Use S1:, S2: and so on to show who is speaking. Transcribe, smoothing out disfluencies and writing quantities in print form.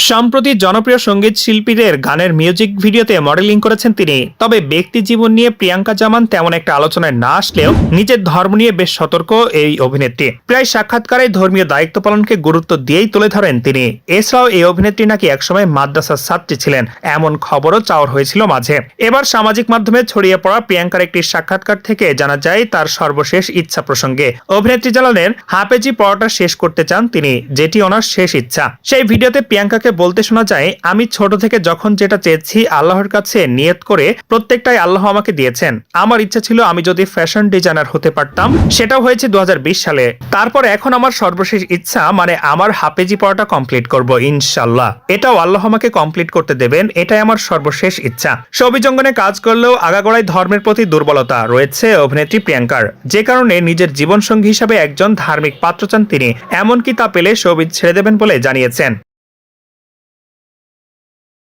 S1: সম্প্রতি জনপ্রিয় সঙ্গীত শিল্পীদের গানের মিউজিক ভিডিওতে মডেলিং করেছেন তিনি। তবে ব্যক্তি জীবন নিয়ে প্রিয়াঙ্কা জামান তেমন একটা আলোচনায় না আসলেও নিজের ধর্ম নিয়ে বেশ সতর্ক এই অভিনেত্রী। প্রায় সাক্ষাৎকারে ধর্মীয় দায়িত্ব পালনকে গুরুত্ব দিয়েই তুলে ধরেন তিনি। এছাড়াও এই অভিনেত্রী নাকি একসময় মাদ্রাসার ছাত্রী ছিলেন, এমন খবরও চাওয়ার হয়েছিল মাঝে। এবার সামাজিক মাধ্যমে ছড়িয়ে পড়া প্রিয়াঙ্কার একটি সাক্ষাৎকার থেকে জানা যায় তার সর্বশেষ ইচ্ছা প্রসঙ্গে। অভিনেত্রী জানালেন হাফেজি পড়াটা শেষ করতে চান তিনি, যেটি ওনার শেষ ইচ্ছা। সেই ভিডিওতে প্রিয়াঙ্কাকে বলতে শোনা যায়, আমি ছোট থেকে যখন যেটা চেয়েছি আল্লাহর কাছে নিয়ত করে প্রত্যেকটাই আল্লাহ আমাকে দিয়েছেন। আমার ইচ্ছা ছিল আমি যদি ফ্যাশন ডিজাইনার হতে পারতাম, সেটাও হয়েছে 2020 সালে। তারপর এখন আমার সর্বশেষ ইচ্ছা মানে আমার হাফেজি পড়াটা কমপ্লিট করব ইনশাআল্লাহ। এটাও আল্লাহ আমাকে কমপ্লিট করতে দেবেন, এটাই আমার সর্বশেষ ইচ্ছা। ছবি জঙ্গনে কাজ করলেও আগাগোড়ায় ধর্মের প্রতি দুর্বলতা রয়েছে অভিনেত্রী প্রিয়াঙ্কার, যে কারণে নিজের জীবনসঙ্গী হিসাবে একজন ধার্মিক পাত্র চান তিনি। এমনকি তা পেলে শোবিজ ছেড়ে দেবেন বলে জানিয়েছেন।